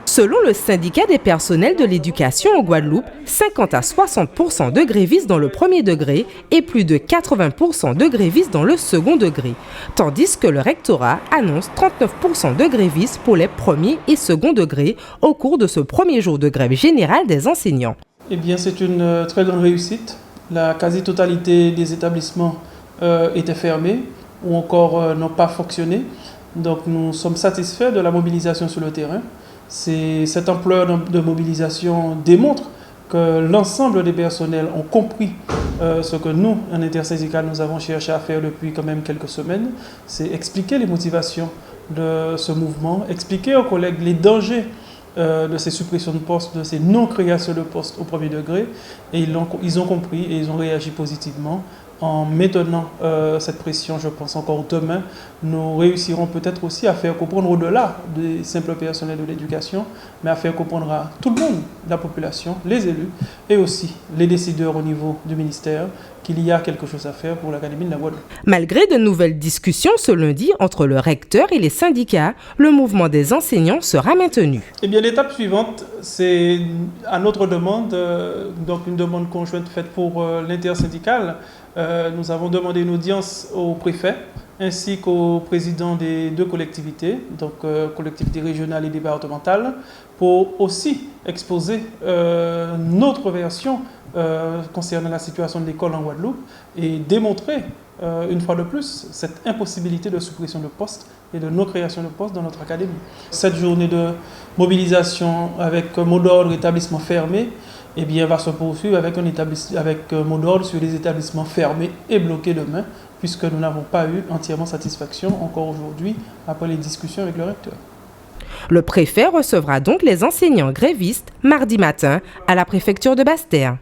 Selon le syndicat des personnels de l'éducation en Guadeloupe, 50 à 60% de grévistes dans le premier degré et plus de 80% de grévistes dans le second degré. Tandis que le rectorat annonce 39% de grévistes pour les premiers et second degrés au cours de ce premier jour de grève générale des enseignants. Eh bien, c'est une très grande réussite. La quasi-totalité des établissements étaient fermés ou encore n'ont pas fonctionné. Donc nous sommes satisfaits de la mobilisation sur le terrain. Cette ampleur de mobilisation démontre que l'ensemble des personnels ont compris ce que nous, en intersyndical, nous avons cherché à faire depuis quand même quelques semaines. C'est expliquer les motivations de ce mouvement, expliquer aux collègues les dangers de ces suppressions de postes, de ces non-créations de postes au premier degré. Et ils ont compris et ils ont réagi positivement. En maintenant cette pression, je pense encore demain, nous réussirons peut-être aussi à faire comprendre au-delà des simples personnels de l'éducation, mais à faire comprendre à tout le monde, la population, les élus et aussi les décideurs au niveau du ministère qu'il y a quelque chose à faire pour l'Académie de la Guadeloupe. Malgré de nouvelles discussions ce lundi entre le recteur et les syndicats, le mouvement des enseignants sera maintenu. Eh bien, l'étape suivante, c'est à notre demande, donc une demande conjointe faite pour l'intersyndicale. Nous avons demandé une audience au préfet ainsi qu'au président des deux collectivités, donc collectivités régionales et départementales, pour aussi exposer notre version concernant la situation de l'école en Guadeloupe et démontrer une fois de plus cette impossibilité de suppression de postes et de non-création de postes dans notre académie. Cette journée de mobilisation avec mot d'ordre établissement fermé, eh bien, va se poursuivre avec mot d'ordre sur les établissements fermés et bloqués demain, puisque nous n'avons pas eu entièrement satisfaction encore aujourd'hui après les discussions avec le recteur. Le préfet recevra donc les enseignants grévistes mardi matin à la préfecture de Basse-Terre.